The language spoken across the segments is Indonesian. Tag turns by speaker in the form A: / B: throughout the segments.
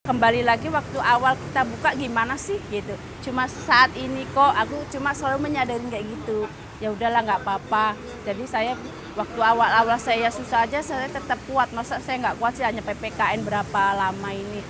A: Kembali lagi waktu awal kita buka gimana sih gitu. Cuma saat ini kok aku cuma selalu menyadarin kayak gitu. Ya udahlah nggak apa-apa. Jadi saya waktu awal-awal saya susah aja saya tetap kuat. Masa saya nggak kuat sih hanya PPKN berapa lama ini.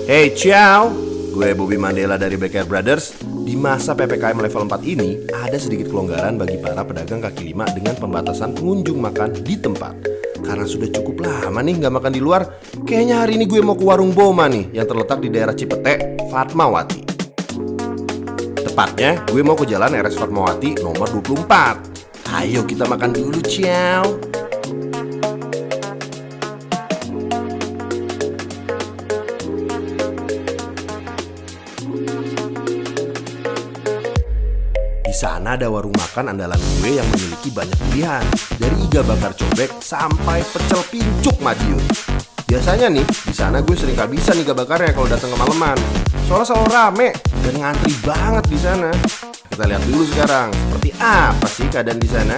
B: Hey ciao, gue Bobby Mandela dari Backyard Brothers. Di masa PPKM level 4 ini, ada sedikit kelonggaran bagi para pedagang kaki lima dengan pembatasan pengunjung makan di tempat. Karena sudah cukup lama nih nggak makan di luar, kayaknya hari ini gue mau ke warung Boma nih yang terletak di daerah Cipete, Fatmawati. Tepatnya, gue mau ke jalan RS Fatmawati nomor 24. Ayo kita makan dulu, ciao. Di sana ada warung makan andalan gue yang memiliki banyak pilihan, dari iga bakar cobek sampai pecel pincuk Madiun. Biasanya nih, di sana gue sering kehabisan iga bakarnya kalau datang kemalaman. Soalnya selalu rame dan ngantri banget di sana. Kita lihat dulu sekarang, seperti apa sih keadaan di sana?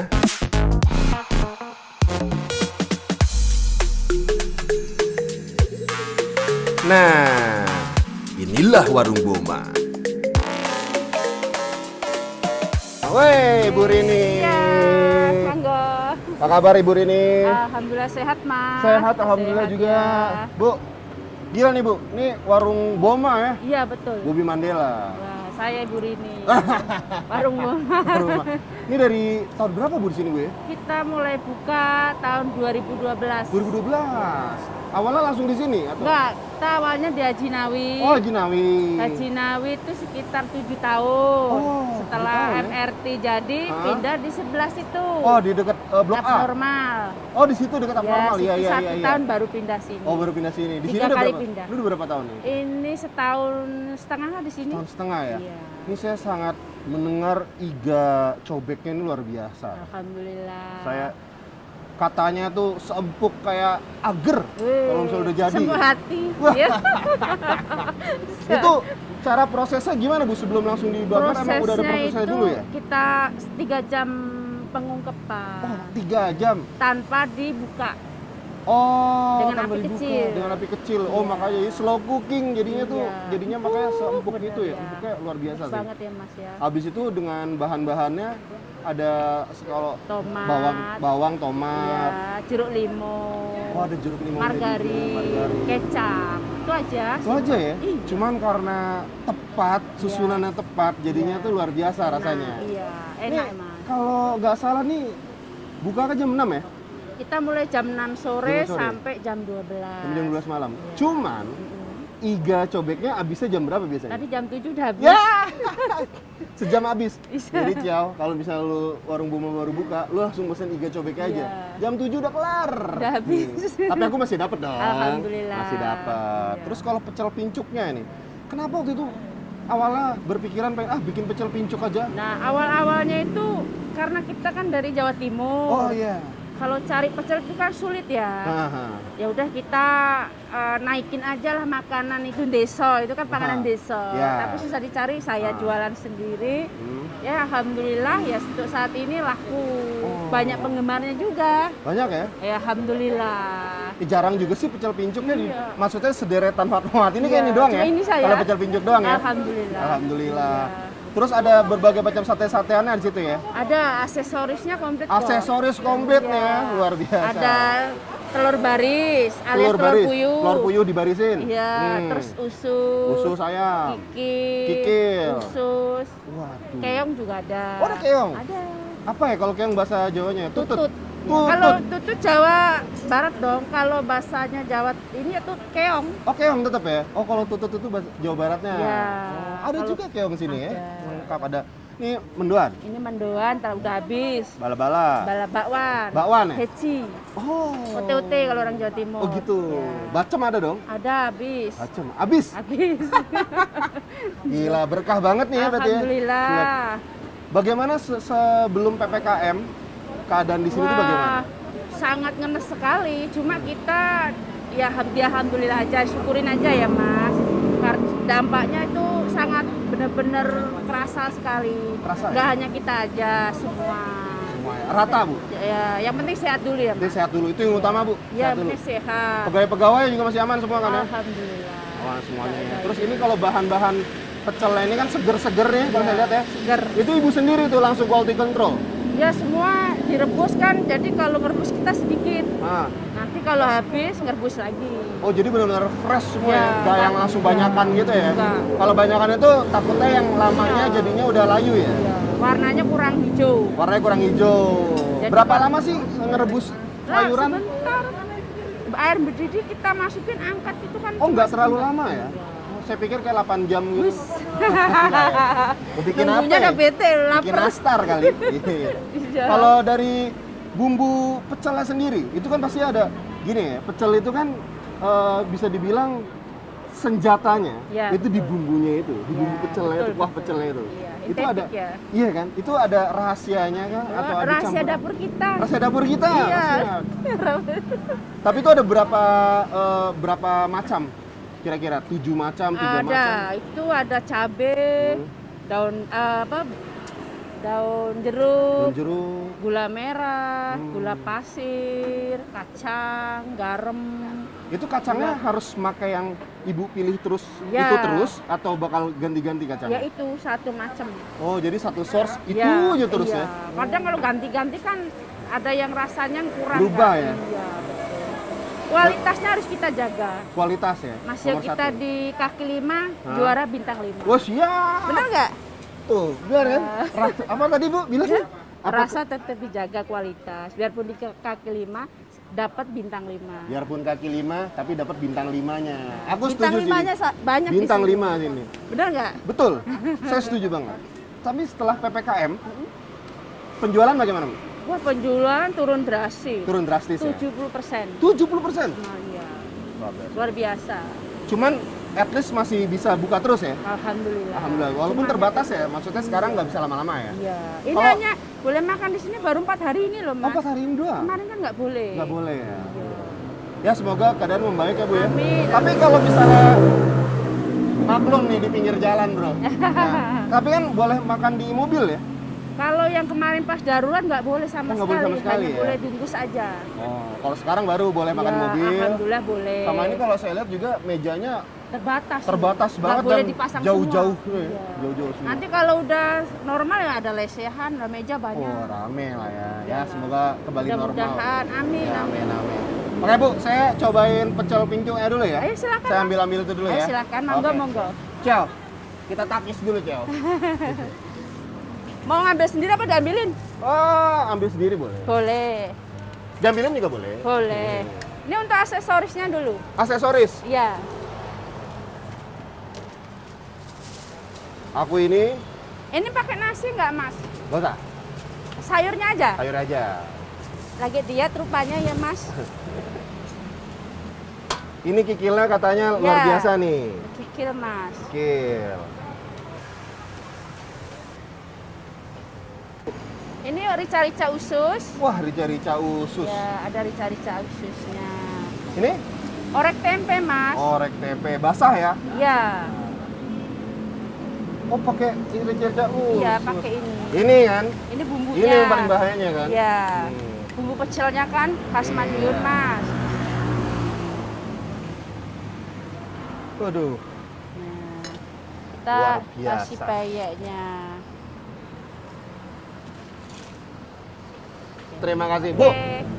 B: Nah, inilah warung Boma. Woi, Bu Rini.
A: Ya, monggo.
B: Apa kabar Ibu Rini?
A: Alhamdulillah sehat, Mas.
B: Sehat, alhamdulillah
A: Sehat,
B: juga.
A: ya.
B: Bu, gila nih Bu, ini warung Boma ya?
A: Iya, betul.
B: Bobby Mandela.
A: Wah, saya Ibu Rini. Warung Boma.
B: Warung Boma. Ini dari tahun berapa Bu di sini Bu ya?
A: Kita mulai buka tahun 2012.
B: 2012. Awalnya langsung di sini atau?
A: Enggak, kita awalnya di Haji Nawi.
B: Oh, Jinawi.
A: Haji Nawi itu sekitar 7 tahun.
B: Oh,
A: Setelah
B: 7 tahun ya?
A: MRT jadi
B: Hah?
A: pindah di sebelah situ.
B: Oh, di dekat Blok A.
A: Abnormal.
B: Oh, di situ dekat abnormal. Iya,
A: situ
B: iya,
A: satu
B: iya, iya.
A: tahun baru pindah sini.
B: Oh, baru pindah sini. Di sini
A: 3
B: udah
A: kali
B: berapa?
A: pindah.
B: Lu udah berapa tahun nih?
A: Ini setahun setengah lah di sini.
B: Tahun setengah ya?
A: Iya.
B: Ini saya sangat mendengar iga cobeknya ini luar biasa.
A: Alhamdulillah.
B: Saya katanya tuh seempuk kayak agar
A: Wih,
B: kalau misalnya udah jadi.
A: sembuh hati.
B: Wah.
A: Ya.
B: Itu cara prosesnya gimana Bu sebelum langsung dibakar emang udah ada prosesnya
A: itu
B: dulu ya?
A: kita 3 jam pengungkepan
B: Oh, 3 jam.
A: tanpa dibuka.
B: Oh,
A: Dengan
B: tanpa
A: api
B: dibuka,
A: kecil.
B: dengan api kecil. Oh,
A: Iya.
B: makanya jadi slow cooking jadinya tuh.
A: Iya.
B: Jadinya makanya seempuk
A: Bener,
B: gitu ya.
A: ya.
B: Empuknya luar biasa sih.
A: Banget ya Mas ya.
B: Habis itu dengan bahan-bahannya ada kalau
A: Tomat,
B: bawang, tomat.
A: ya, jeruk limau,
B: Oh, ada jeruk limau
A: margarin, kecap. Itu aja.
B: Itu aja ya.
A: Iya.
B: Cuman karena tepat, susunannya tepat, jadinya
A: Iya.
B: tuh luar biasa rasanya.
A: Iya,
B: Ini
A: enak Mas.
B: kalau nggak salah nih buka ke jam 6 ya?
A: Kita mulai jam 6 sore,
B: Jam 6 sore.
A: sampai jam 12.
B: Sampai jam 12 malam.
A: Iya.
B: Cuman
A: Mm-mm.
B: iga cobeknya habisnya jam berapa biasanya?
A: Tadi jam 7 udah habis.
B: Ya. Sejam habis.
A: Bisa.
B: Jadi ciao, kalau misalnya lu warung Boma baru buka, lu langsung pesen iga cobeknya aja.
A: Iya.
B: Jam 7 udah kelar.
A: Udah habis.
B: Tapi aku masih dapat dong.
A: Alhamdulillah.
B: Masih dapat.
A: Iya.
B: Terus kalau pecel pincuknya ini, kenapa waktu itu awalnya berpikiran pengen bikin pecel pincuk aja?
A: Nah, awal-awalnya itu karena kita kan dari Jawa Timur.
B: Oh iya.
A: Kalau cari pecel itu kan sulit ya.
B: Haha.
A: Ya udah kita naikin aja lah makanan itu deso, itu kan panganan
B: Aha.
A: deso.
B: Ya.
A: Tapi susah dicari, saya
B: Ah.
A: jualan sendiri.
B: Hmm.
A: Ya alhamdulillah ya untuk saat ini laku.
B: Oh.
A: Banyak penggemarnya juga.
B: Banyak ya?
A: Ya alhamdulillah.
B: Jarang juga sih pecel pincuknya
A: Iya.
B: maksudnya sederetan Fatmawati ini kayak
A: Iya,
B: ini doang
A: cuma
B: ya?
A: ini saya.
B: Kalau pecel pincuk doang ya?
A: Alhamdulillah.
B: Alhamdulillah.
A: Iya.
B: Terus ada berbagai macam sate-sateannya di situ ya.
A: Ada aksesorisnya komplit kok.
B: Aksesoris komplit nih ya, luar biasa.
A: Ada telur baris, alias telur
B: baris,
A: puyuh.
B: telur puyuh dibarisin.
A: Iya, terus usus.
B: Usus ayam.
A: Kikil. Usus.
B: Waduh.
A: Keong juga ada.
B: Oh, ada keong?
A: Ada.
B: Apa ya kalau keong bahasa Jawanya?
A: Tutut. Kalau tutut Jawa Barat dong. Kalau bahasanya Jawa ini itu keong.
B: Oh, keong tetap ya? Oh, kalau tutut itu bahasa Jawa Baratnya.
A: Iya.
B: Oh, ada juga keong sini ya?
A: Ada.
B: Lengkap ada. Ini mendoan.
A: Ini mendoan, udah habis.
B: Bala-bala.
A: Bala bakwan.
B: Bakwan ya?
A: Heci.
B: Oh.
A: Ote-ote kalau orang Jawa Timur.
B: Oh gitu.
A: Ya.
B: Bacem ada dong?
A: Ada habis.
B: Bacem. Habis?
A: Habis.
B: Gila, berkah banget nih ya berarti ya.
A: Alhamdulillah.
B: Bagaimana sebelum PPKM keadaan di sini tuh bagaimana?
A: Sangat ngenes sekali. Cuma kita ya alhamdulillah aja, syukurin aja ya Mas. Karena dampaknya itu sangat benar-benar kerasa sekali.
B: Kerasa,
A: Nggak
B: ya?
A: hanya kita aja, semua.
B: Semua ya. Rata, Bu?
A: Ya, yang penting sehat dulu ya
B: Jadi
A: Mas.
B: sehat dulu, itu yang utama, Bu.
A: Ya,
B: Sehat dulu.
A: penting sehat.
B: Pegawai-pegawai juga masih aman semua kan ya?
A: Alhamdulillah.
B: Wah, semuanya ya. Terus ini kalau bahan-bahan pecelnya ini kan seger-seger nih kalau saya lihat ya.
A: Seger.
B: Itu Ibu sendiri tuh langsung quality control.
A: Ya semua direbus kan, jadi kalau ngerebus kita sedikit.
B: Nah.
A: Nanti kalau habis ngerebus lagi.
B: Oh, jadi benar-benar fresh semua ya?
A: Ya,
B: Nggak yang langsung banyakan gitu ya?
A: Enggak.
B: Kalau banyakan itu takutnya yang lamanya
A: Iya.
B: jadinya udah layu ya?
A: Ya, warnanya kurang hijau.
B: Warnanya kurang hijau.
A: Jadi
B: Berapa
A: kalau-
B: lama sih ngerebus
A: Lah,
B: sayuran?
A: sebentar. Air mendidih kita masukin angkat itu kan.
B: Oh,
A: cuma
B: nggak terlalu
A: sebentar.
B: lama ya? Oh, saya pikir kayak 8 jam gitu.
A: Wis.
B: Mau bikin apa
A: Nunggunya
B: ya?
A: udah bete,
B: Bikin
A: lapar.
B: nastar kali. Iya.
A: Iya.
B: Kalau dari bumbu pecelnya sendiri, itu kan pasti ada gini ya, pecel itu kan bisa dibilang senjatanya
A: Ya,
B: itu di
A: betul.
B: bumbunya itu, di bumbu
A: Ya,
B: pecelnya
A: betul,
B: itu, kuah
A: betul.
B: pecelnya itu.
A: Iya,
B: Itu ada,
A: itentik ya.
B: iya kan? Itu ada rahasianya kan? Atau ada
A: Rahasia
B: campuran?
A: dapur kita.
B: Rahasia dapur kita.
A: Iya.
B: siap. Tapi itu ada berapa macam? Kira-kira 7 macam, 3 macam.
A: Ada, itu ada cabe, daun daun jeruk,
B: Daun jeruk.
A: gula merah, gula pasir, kacang, garam.
B: Itu kacangnya harus pakai yang ibu pilih terus
A: Ya.
B: itu terus atau bakal ganti-ganti
A: Ya
B: kacangnya?
A: itu satu macam.
B: Oh, jadi satu source itu
A: Ya,
B: aja terus
A: iya.
B: ya?
A: Kadang kalau ganti-ganti kan ada yang rasanya kurang.
B: Berubah
A: kan?
B: ya?
A: Iya, betul. Kualitasnya harus kita jaga.
B: Kualitas ya?
A: Mas yang
B: nomor
A: kita
B: satu.
A: di kaki 5
B: Hah?
A: juara bintang 5.
B: Wah, siap!
A: Benar nggak?
B: Tuh, benar kan? Apa tadi Bu bilang? Apa?
A: Rasa tetap dijaga kualitas. Biarpun di kaki 5 dapat bintang 5.
B: Biarpun kaki 5, tapi dapat bintang 5-nya. Aku
A: Bintang
B: setuju
A: 5-nya
B: sih.
A: banyak
B: Bintang
A: di sini.
B: 5 sini.
A: Benar nggak?
B: Betul, saya setuju banget. Tapi setelah PPKM, penjualan bagaimana Bu?
A: Wah, penjualan turun drastis.
B: Turun drastis ya?
A: 70%.
B: 70%?
A: Nah, iya. Luar biasa.
B: Cuman at least masih bisa buka terus ya?
A: Alhamdulillah.
B: Alhamdulillah, walaupun
A: Cuma-
B: terbatas ya, maksudnya sekarang nggak bisa lama-lama ya?
A: Iya. Ini
B: Kalau-
A: hanya boleh makan di sini baru 4 hari ini loh,
B: Oh,
A: Mas.
B: pas hari ini doang?
A: Kemarin kan nggak boleh.
B: Nggak boleh ya?
A: Iya.
B: Ya semoga keadaan membaik ya Bu ya?
A: Amin.
B: Tapi kalau misalnya maklum nih di pinggir jalan Bro. Nah, tapi kan boleh makan di mobil ya?
A: Kalau yang kemarin pas darurat nggak boleh sama
B: Oh, nggak
A: sekali.
B: boleh sama sekali
A: Hanya
B: ya?
A: boleh bungkus aja.
B: Oh, kalau sekarang baru boleh makan
A: Ya,
B: mobil.
A: Alhamdulillah boleh.
B: Sama ini kalau saya lihat juga mejanya
A: terbatas. Nggak
B: banget
A: boleh
B: dan
A: dipasang
B: jauh-jauh
A: semua.
B: ya.
A: Iya.
B: Jauh-jauh semua.
A: Nanti kalau udah normal ya ada lesehan, ada meja banyak.
B: Oh, rame lah ya. Ya,
A: Ya.
B: semoga kembali normal.
A: Mudah-mudahan, amin,
B: Ya,
A: amin.
B: amin. Oke Bu, saya cobain pecel pincungnya dulu ya.
A: Ayo silakan,
B: Saya
A: Mas.
B: ambil itu dulu
A: Ayo
B: ya.
A: silakan, monggo
B: Oke.
A: monggo.
B: Ciao. Kita takis dulu, Ciao.
A: Mau ngambil sendiri apa diambilin?
B: Oh, ambil sendiri boleh.
A: Boleh,
B: Diambilin juga boleh.
A: boleh. Ini untuk aksesorisnya dulu.
B: Aksesoris.
A: Iya.
B: Aku ini
A: Ini pakai nasi nggak, Mas?
B: gak usah,
A: Sayurnya aja.
B: sayur aja.
A: Lagi diet rupanya ya, Mas.
B: Ini kikilnya katanya luar
A: Ya.
B: biasa nih.
A: Kikil, Mas.
B: Kikil.
A: Ini rica-rica usus.
B: Wah, rica-rica usus.
A: Ya, ada rica-rica ususnya.
B: Ini
A: Orek tempe, Mas.
B: orek tempe basah ya.
A: Iya.
B: Oh, pakai rica-rica usus.
A: Iya, pakai ini.
B: Ini kan?
A: Ini bumbunya.
B: Ini yang paling bahayanya kan?
A: Iya.
B: Hmm.
A: Bumbu pecelnya kan khas
B: Iya.
A: Madiun, Mas.
B: Waduh.
A: Nah, kita
B: Luar
A: kasih
B: biasa.
A: peyeknya.
B: Terima kasih.
A: Oke.
B: Bu,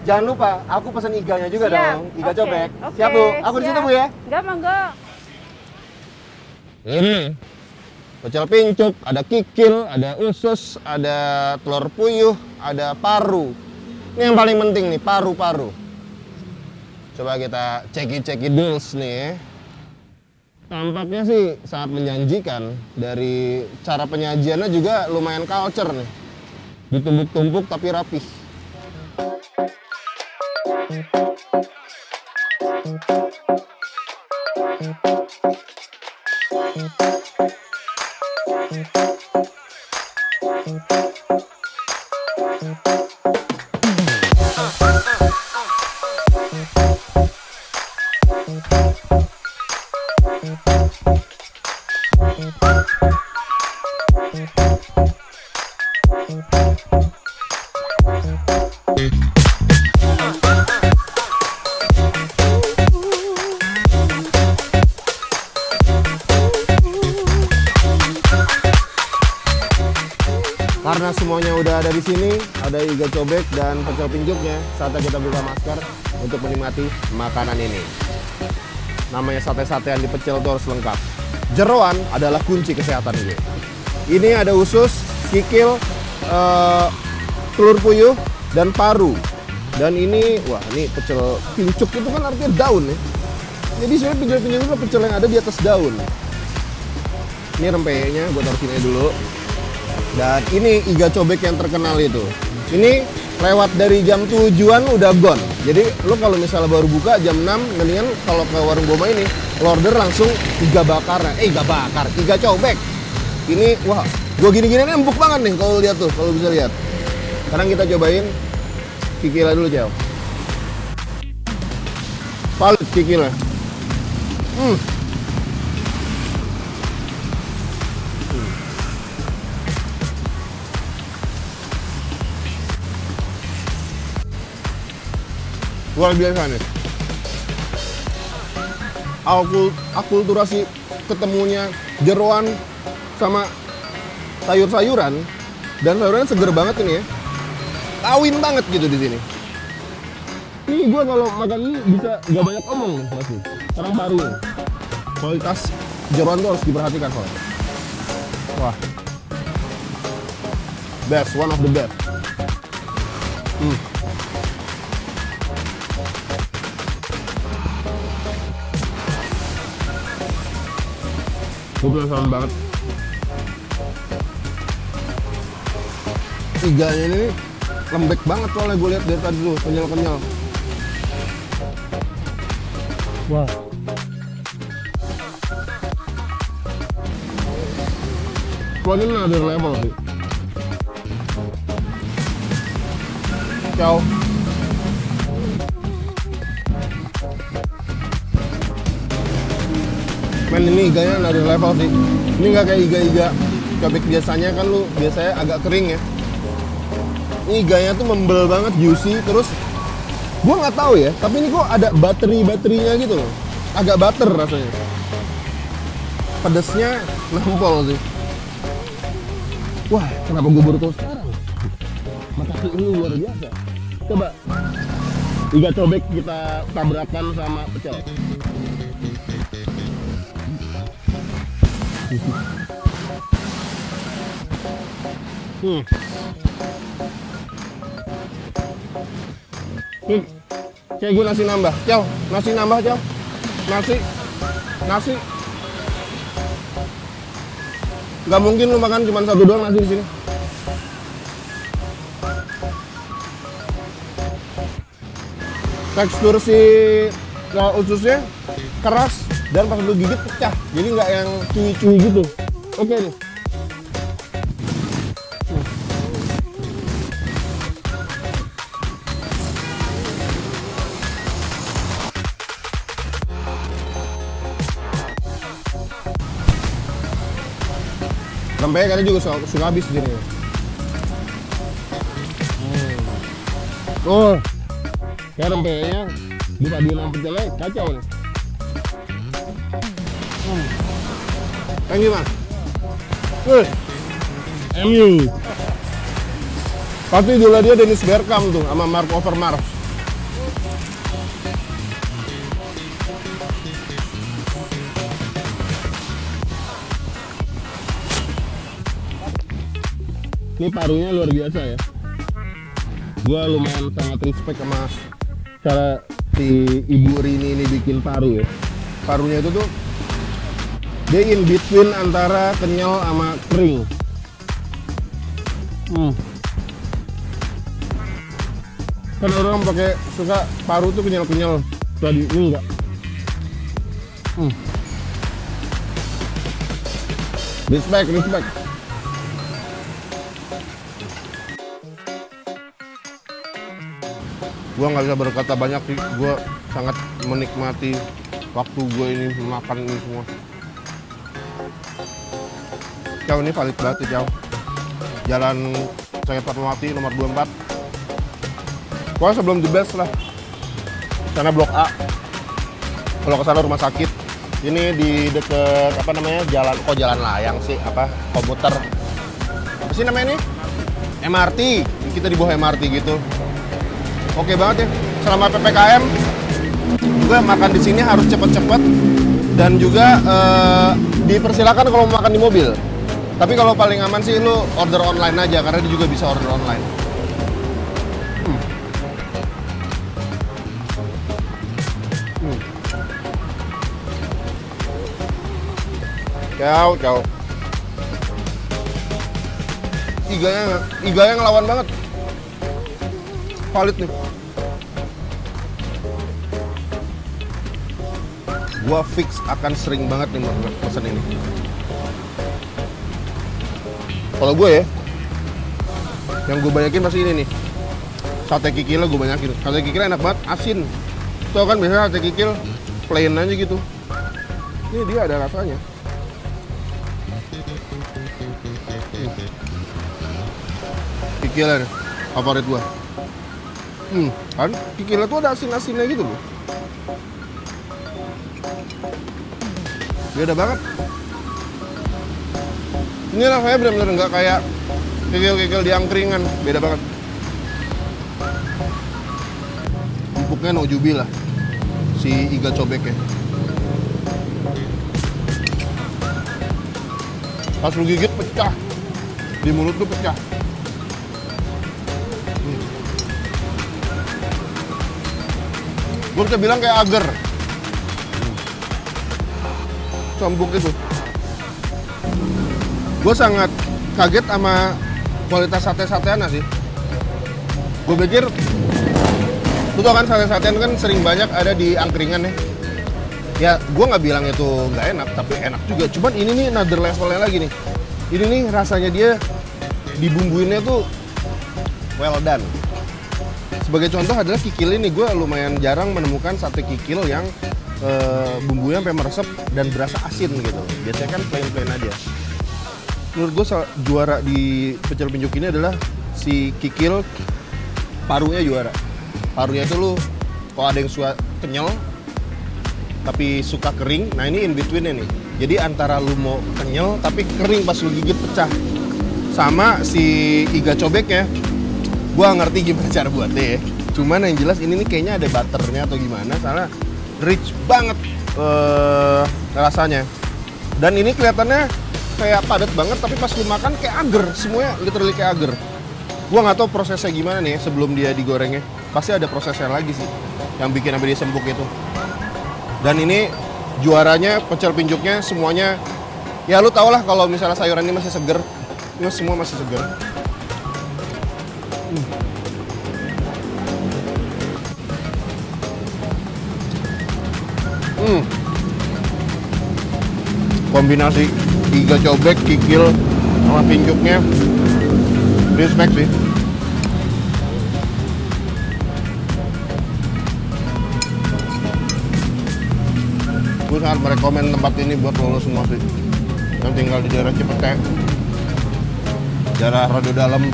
B: jangan lupa aku pesan iganya juga
A: Siap.
B: dong. Iga
A: Oke.
B: cobek.
A: Oke,
B: Siap, Bu. Aku di situ,
A: siap.
B: Bu ya.
A: Enggak, monggo.
C: Ini pecel pincuk, ada kikil, ada usus, ada telur puyuh, ada paru. Ini yang paling penting nih, paru-paru. Coba kita ceki-ceki dulu nih. Tampaknya sih sangat menjanjikan. Dari cara penyajiannya juga lumayan culture nih. Ditumpuk-tumpuk tapi rapih. Karena semuanya udah ada di sini, ada iga cobek dan pecel pincuknya. Saatnya kita buka masker untuk menikmati makanan ini. Namanya sate-satean di pecel itu harus lengkap. Jeroan adalah kunci kesehatan gue. Ini ada usus, kikil, telur puyuh, dan paru. Dan ini, wah ini pecel pincuk itu kan artinya daun ya. Jadi sebenarnya pecel-pincuk itu pecel yang ada di atas daun. Ini rempeyenya, gue taruh sini dulu. Dan ini iga cobek yang terkenal itu. Ini lewat dari jam 7-an udah gone. Jadi lu kalau misalnya baru buka jam 6, mendingan kalau ke warung Boma ini, lu order langsung iga bakar. Iga bakar, iga cobek. Ini wah, gua gini-gini empuk banget nih kalau lihat tuh, kalau bisa lihat. Sekarang kita cobain kikilnya dulu, Cel. Valid kikilnya. Luar biasa nih. Akulturasi ketemunya jeroan sama sayur-sayuran, dan sayurannya seger banget ini ya. Kawin banget gitu di sini. Ini gua kalau makan ini bisa nggak banyak omong nih pasti. Sekarang paru nih. Kualitas jeroan tuh harus diperhatikan soalnya. Wah. Best, one of the best. Gue penasaran banget. Iganya ini lembek banget soalnya gue lihat dari tadi tuh, kenyal-kenyal. Wah. Wah, ini another level sih. Ciao. Men, ini iganya dari level sih. Ini nggak kayak iga-iga cobek biasanya kan, lu biasanya agak kering ya. Ini iganya tuh membel banget, juicy. Terus gua nggak tahu ya, tapi ini kok ada baterinya gitu loh. Agak butter rasanya. Pedesnya nampol sih. Wah, kenapa gue baru tahu sekarang? Makasih, ini luar biasa. Coba iga cobek kita tabrakan sama pecel. Kayak gue nasi nambah, Cel. Nasi nambah, Cel. Nasi. Gak mungkin lu makan cuma satu doang nasi di sini. Tekstur si ususnya keras dan pas lu gigit pecah. Jadi nggak yang cuy-cuy gitu. Oke nih. Rempeynya kalian juga suka habis di sini. Oh, kayak rempeynya dipaduin sama pecelnya kacau nih. Thank you, Mas. Wih, MU. Pasti idola dia Dennis Bergkamp tuh sama Mark Overmars. Ini parunya luar biasa ya. Gua lumayan sangat respect sama cara si Ibu Rini ini bikin paru ya. Parunya itu tuh dia in between antara kenyal sama kering. Kan orang pakai suka paru tuh kenyal-kenyal. Tadi ini enggak. Respect. Gua nggak bisa berkata banyak sih. Gua sangat menikmati waktu gue ini makan ini semua. Cow ini valid banget ya, Cow. Jalan saya Fatmawati nomor 24. Pokoknya sebelum The Best lah. Sana Blok A. Kalau ke sana rumah sakit. Ini di deket apa namanya? Jalan layang sih, apa? Komuter. Apa sih namanya ini? MRT. Kita di bawah MRT gitu. Oke banget ya. Selama PPKM gue makan di sini harus cepet-cepet dan juga dipersilakan kalau mau makan di mobil. Tapi kalau paling aman sih lu order online aja karena dia juga bisa order online. Ciao. Iganya ngelawan banget. Valid nih. Gua fix akan sering banget nih pesan ini. Kalau gue ya, yang gue banyakin pasti ini nih. Sate kikil gue banyakin. Sate kikil enak banget, asin. Tuh kan biasanya sate kikil plain aja gitu. Ini dia ada rasanya. Kikilnya favorit gua. Kan kikilnya tuh ada asin-asinnya gitu loh. Beda banget. Ini rasanya benar-benar nggak kayak kikil-kikil di angkringan. Beda banget. Empuknya nojubil lah. Si iga cobeknya. Pas lu gigit pecah. Di mulut tuh pecah. Gue bisa bilang kayak agar. Empuk itu. Gue sangat kaget sama kualitas sate-satean sih. Gue pikir, lu tau kan sate-satean kan sering banyak ada di angkringan ya. Ya gue nggak bilang itu nggak enak, tapi enak juga. Cuman ini nih another levelnya lagi nih. Ini nih rasanya dia dibumbuinnya tuh well done. Sebagai contoh adalah kikil ini, gue lumayan jarang menemukan sate kikil yang bumbunya sampai meresep dan berasa asin gitu. Biasanya kan plain-plain aja. Menurut gue juara di pecel pinjuk ini adalah si kikil parunya juara. Parunya itu lu kalau ada yang suka kenyal tapi suka kering, nah ini in between-nya nih. Jadi antara lu mau kenyal tapi kering pas lu gigit pecah. Sama si iga cobeknya, gua ngerti gimana cara buatnya ya. Cuman yang jelas ini nih kayaknya ada butternya atau gimana, soalnya rich banget rasanya. Dan ini kelihatannya kayak padat banget, tapi pas lu makan kayak agar, semuanya literally kayak agar. Gua nggak tahu prosesnya gimana nih sebelum dia digorengnya. Pasti ada prosesnya lagi sih, yang bikin sampai dia sempuk itu. Dan ini juaranya pecel pinjuknya semuanya, ya lu tau lah kalau misalnya sayuran ini masih seger, ini semua masih seger. Kombinasi iga cobek, kikil, sama pinjuknya respect sih. Gue sangat merekomen tempat ini buat lo semua sih yang tinggal di daerah Cipete, daerah rada dalam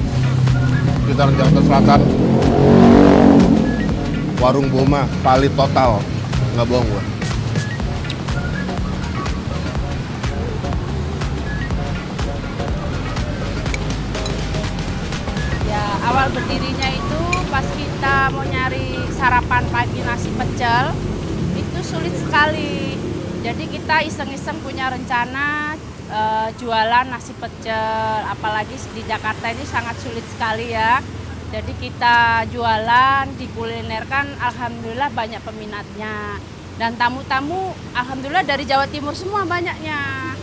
C: sekitar Jakarta Selatan. Warung Boma valid total, nggak bohong gue.
A: Awal berdirinya itu pas kita mau nyari sarapan pagi nasi pecel, itu sulit sekali. Jadi kita iseng-iseng punya rencana jualan nasi pecel, apalagi di Jakarta ini sangat sulit sekali ya. Jadi kita jualan, dikulinerkan, alhamdulillah banyak peminatnya. Dan tamu-tamu alhamdulillah dari Jawa Timur semua banyaknya.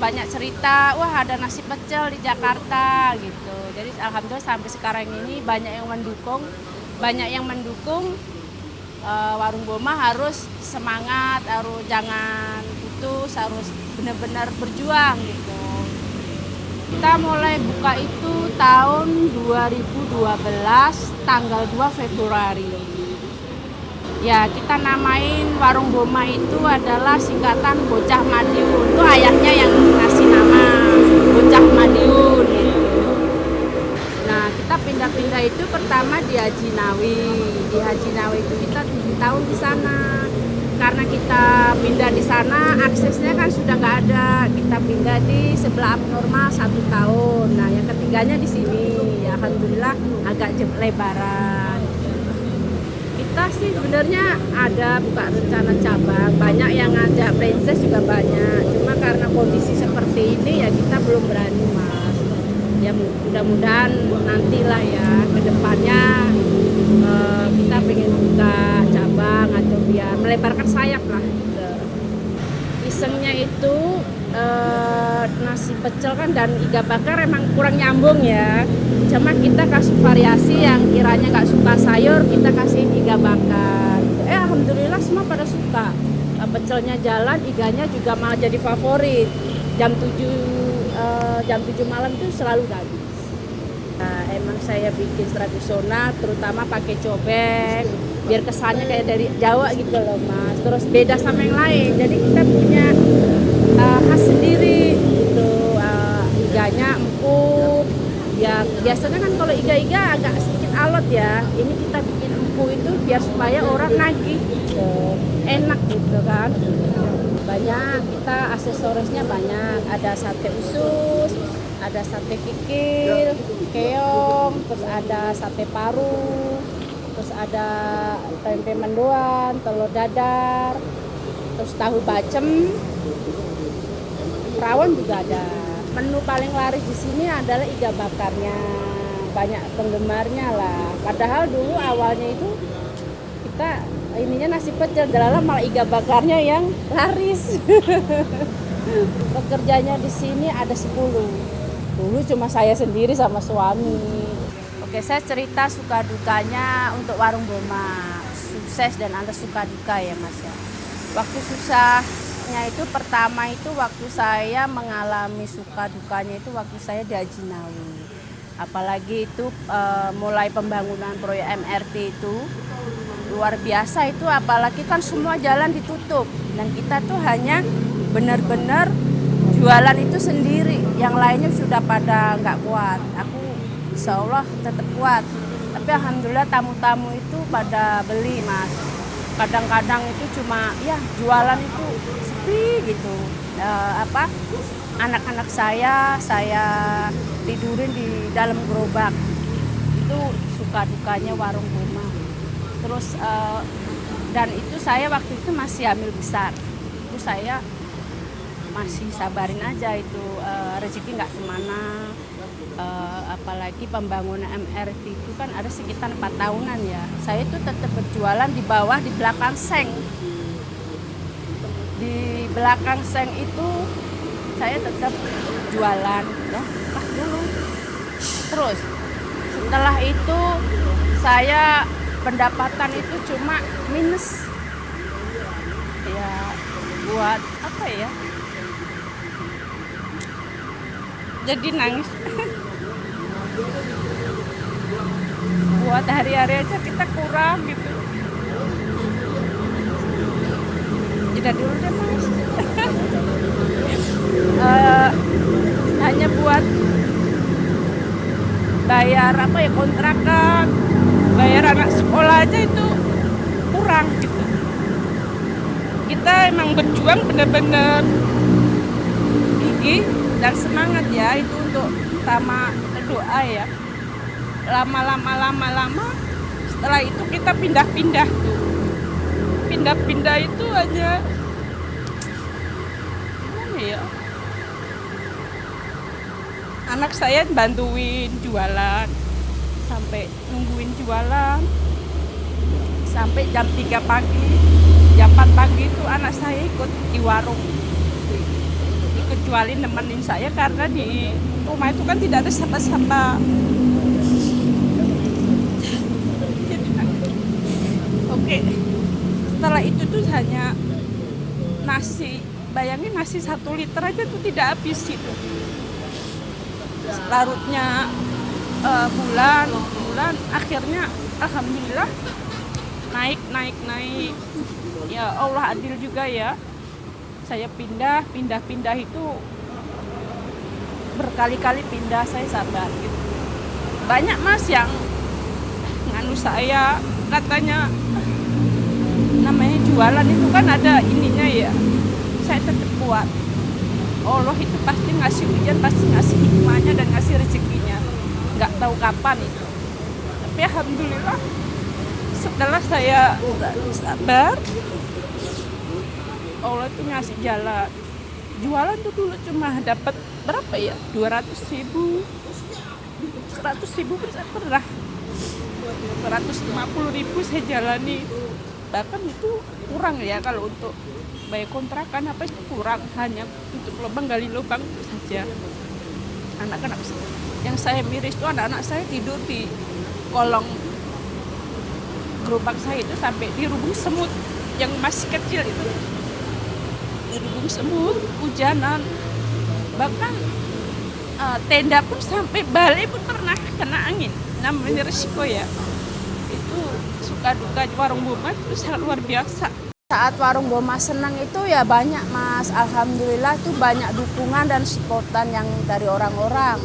A: Banyak cerita, wah ada nasi pecel di Jakarta gitu. Jadi alhamdulillah sampai sekarang ini banyak yang mendukung Warung Boma harus semangat, harus jangan putus, harus benar-benar berjuang gitu. Kita mulai buka itu tahun 2012 tanggal 2 Februari. Ya, kita namain Warung Boma itu adalah singkatan Bocah Madiun. Itu ayahnya yang ngasih nama Bocah Madiun. Nah, kita pindah-pindah itu pertama di Haji Nawi. Di Haji Nawi itu kita 7 tahun di sana. Karena kita pindah di sana, aksesnya kan sudah nggak ada. Kita pindah di sebelah abnormal 1 tahun. Nah, yang ketiganya di sini. Ya, alhamdulillah agak lebaran. Kita sih sebenarnya ada buka rencana cabang, banyak yang ngajak franchise juga banyak. Cuma karena kondisi seperti ini ya kita belum berani, Mas. Ya mudah-mudahan nantilah ya ke depannya kita pengen buka cabang atau biar melebarkan sayap lah. Gitu. Isengnya itu nasi pecel kan dan iga bakar emang kurang nyambung ya. Cuma kita kasih variasi yang kiranya nggak suka sayur, kita kasih iga bakar. Alhamdulillah semua pada suka. Pecelnya jalan, iganya juga malah jadi favorit. Jam 7 malam itu selalu habis. Nah, emang saya bikin tradisional, terutama pakai cobek, biar kesannya kayak dari Jawa gitu loh, Mas. Terus beda sama yang lain. Jadi kita punya khas sendiri gitu. Iganya empuk. Ya biasanya kan kalau iga-iga agak sedikit alot ya. Ini kita bikin empuk itu biar supaya orang nagih gitu. Enak gitu kan. Banyak, kita aksesorisnya banyak. Ada sate usus, ada sate kikil, keong, terus ada sate paru, terus ada tempe mendoan, telur dadar, terus tahu bacem, rawon juga ada. Menu paling laris di sini adalah iga bakarnya, banyak penggemarnya lah. Padahal dulu awalnya itu kita ininya nasi pecel, dalam malah iga bakarnya yang laris. Pekerjanya di sini ada 10. Dulu cuma saya sendiri sama suami. Oke, saya cerita suka dukanya untuk Warung Boma. Sukses dan ada suka duka ya, Mas ya. Waktu susahnya itu pertama itu waktu saya mengalami suka dukanya itu waktu saya di Haji Nawi. Apalagi itu mulai pembangunan proyek MRT itu luar biasa itu, apalagi kan semua jalan ditutup dan kita tuh hanya benar-benar jualan itu sendiri, yang lainnya sudah pada nggak kuat. Aku insya Allah tetap kuat, tapi alhamdulillah tamu-tamu itu pada beli, Mas. Kadang-kadang itu cuma ya jualan itu sepi gitu. Anak-anak saya tidurin di dalam gerobak. Itu suka dukanya Warung Boma. Terus dan itu saya waktu itu masih hamil besar. Itu saya masih sabarin aja itu rezeki nggak kemana. Apalagi pembangunan MRT itu kan ada sekitar 4 tahunan ya. Saya itu tetap berjualan di bawah, di belakang seng. Di belakang seng itu saya tetap jualan ya, dulu. Terus setelah itu saya pendapatan itu cuma minus. Ya buat apa ya? Jadi nangis. Buat hari-hari aja kita kurang gitu. Jeda dulu deh, Mas. Hanya buat bayar apa ya, kontrakan, bayar anak sekolah aja itu kurang gitu. Kita emang berjuang bener-bener gigih dan semangat ya, itu untuk utama doa ya.
D: lama-lama setelah itu kita pindah-pindah tuh. Pindah-pindah itu aja gimana ya? Anak saya bantuin jualan sampai nungguin jualan sampai jam 3 pagi. Jam 4 pagi itu anak saya ikut di warung. Ikut jualin nemenin saya karena di rumah itu kan tidak ada siapa-siapa. Oke, setelah itu tuh hanya nasi, bayangin nasi 1 liter aja tuh tidak habis itu. Larutnya bulan, akhirnya alhamdulillah naik. Ya Allah adil juga ya. Saya pindah itu berkali-kali pindah, saya sabar gitu. Banyak mas yang nganu saya, katanya namanya jualan itu kan ada ininya ya. Saya tetap kuat. Allah itu pasti ngasih ujian, pasti ngasih hikmahnya dan ngasih rezekinya. Nggak tahu kapan itu. Tapi alhamdulillah setelah saya sabar, Allah itu ngasih jalan. Jualan tuh dulu cuma dapat berapa ya? 200.000, 100.000 bisa pernah. 250.000 saya jalani. Bahkan itu kurang ya kalau untuk bayar kontrakan apa itu kurang, hanya untuk lubang gali lubang itu saja. Anak-anak yang saya miris itu anak-anak saya tidur di kolong gerobak saya itu sampai di rubung semut yang masih kecil itu. Di rubung semut, hujanan, bahkan tenda pun sampai balai pun pernah kena angin. Namanya resiko ya. Itu suka duka warung Boma itu sangat luar biasa.
A: Saat warung Boma senang itu ya banyak mas, alhamdulillah itu banyak dukungan dan supportan yang dari orang-orang.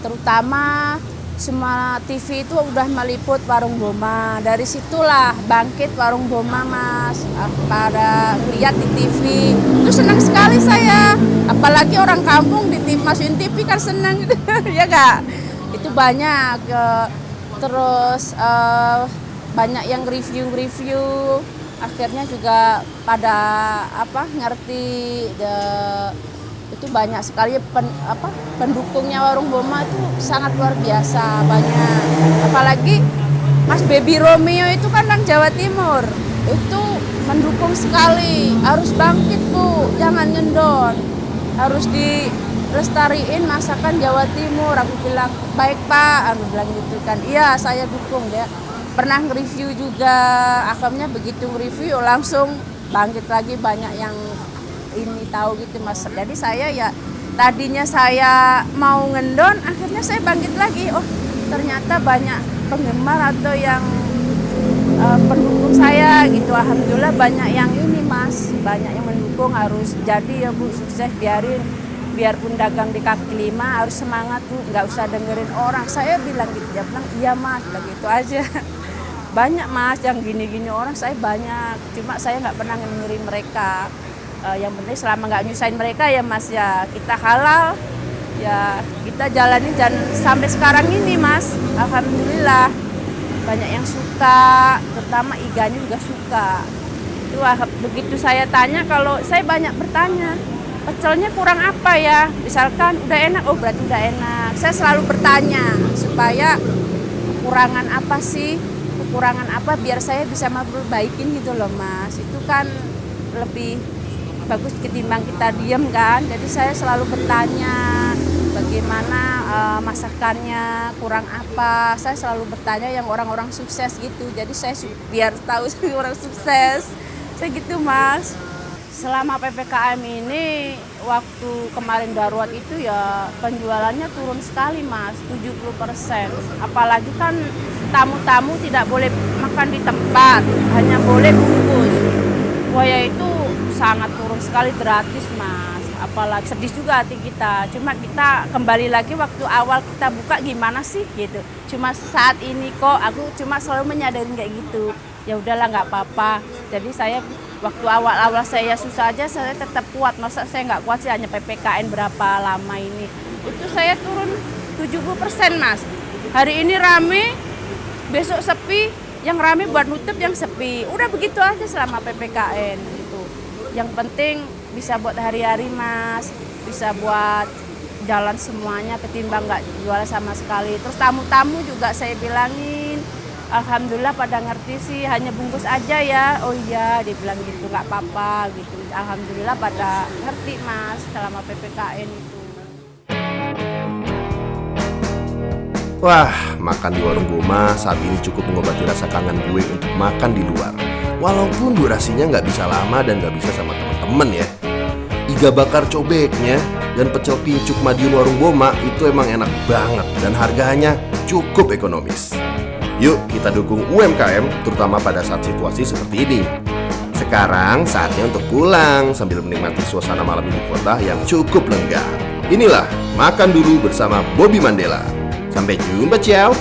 A: Terutama semua TV itu udah meliput warung Boma. Dari situlah bangkit warung Boma mas. Pada lihat di TV itu senang sekali saya. Apalagi orang kampung di TV, masukin TV kan senang gitu. Ya gak? Itu banyak. Terus banyak yang review. Akhirnya juga pada ngerti itu banyak sekali pendukungnya warung Boma itu sangat luar biasa banyak. Apalagi Mas Baby Romeo itu kan orang Jawa Timur, itu mendukung sekali, harus bangkit Bu, jangan ngendon, harus dilestariin masakan Jawa Timur. Aku bilang baik Pak, aku bilang gitu kan, iya saya dukung dia. Pernah nge-review juga, akhirnya begitu nge-review langsung bangkit lagi, banyak yang ini tahu gitu mas. Jadi saya ya tadinya saya mau ngendon, akhirnya saya bangkit lagi. Oh ternyata banyak penggemar atau yang pendukung saya gitu. Alhamdulillah banyak yang ini mas, banyak yang mendukung. Harus jadi ya Bu, sukses, biarpun dagang di kaki lima harus semangat Bu, nggak usah dengerin orang. Saya bilang gitu, dia bilang iya mas, bilang gitu aja. Banyak mas yang gini-gini orang, saya banyak, cuma saya nggak pernah dengerin mereka. Yang penting selama nggak nyusahin mereka ya mas ya, kita halal ya, kita jalani dan sampai sekarang ini mas, alhamdulillah banyak yang suka, terutama iganya juga suka. Itu begitu saya tanya, kalau saya banyak bertanya pecelnya kurang apa ya, misalkan udah enak, oh berarti udah enak. Saya selalu bertanya supaya kekurangan apa biar saya bisa memperbaikin gitu loh mas. Itu kan lebih bagus ketimbang kita diam kan. Jadi saya selalu bertanya bagaimana masakannya, kurang apa. Saya selalu bertanya yang orang-orang sukses gitu. Jadi saya biar tahu orang sukses. Saya gitu mas. Selama PPKM ini, waktu kemarin darurat itu ya penjualannya turun sekali mas, 70%. Apalagi kan tamu-tamu tidak boleh makan di tempat, hanya boleh bungkus. Wah ya itu sangat turun sekali, gratis mas. Apalagi sedih juga hati kita. Cuma kita kembali lagi waktu awal kita buka gimana sih gitu. Cuma saat ini kok aku cuma selalu menyadarin kayak gitu. Ya udahlah nggak apa-apa. Jadi saya waktu awal-awal saya susah aja saya tetap kuat. Masa saya nggak kuat sih, hanya PPKN berapa lama ini. Itu saya turun 70% mas. Hari ini rame, besok sepi, yang rame buat nutup, yang sepi. Udah begitu aja selama PPKN gitu. Yang penting bisa buat hari-hari Mas, bisa buat jalan semuanya ketimbang nggak jual sama sekali. Terus tamu-tamu juga saya bilangin, alhamdulillah pada ngerti sih, hanya bungkus aja ya. Oh iya, dia bilang gitu, nggak apa-apa gitu. Alhamdulillah pada ngerti Mas selama PPKN itu.
B: Wah, makan di warung Boma saat ini cukup mengobati rasa kangen gue untuk makan di luar. Walaupun durasinya nggak bisa lama dan nggak bisa sama temen-temen ya. Iga bakar cobeknya dan pecel pincuk Madiun warung Boma itu emang enak banget dan harganya cukup ekonomis. Yuk kita dukung UMKM terutama pada saat situasi seperti ini. Sekarang saatnya untuk pulang sambil menikmati suasana malam ibu kota yang cukup lengkap. Inilah Makan Dulu bersama Bobby Mandela. Sampai jumpa, ciao.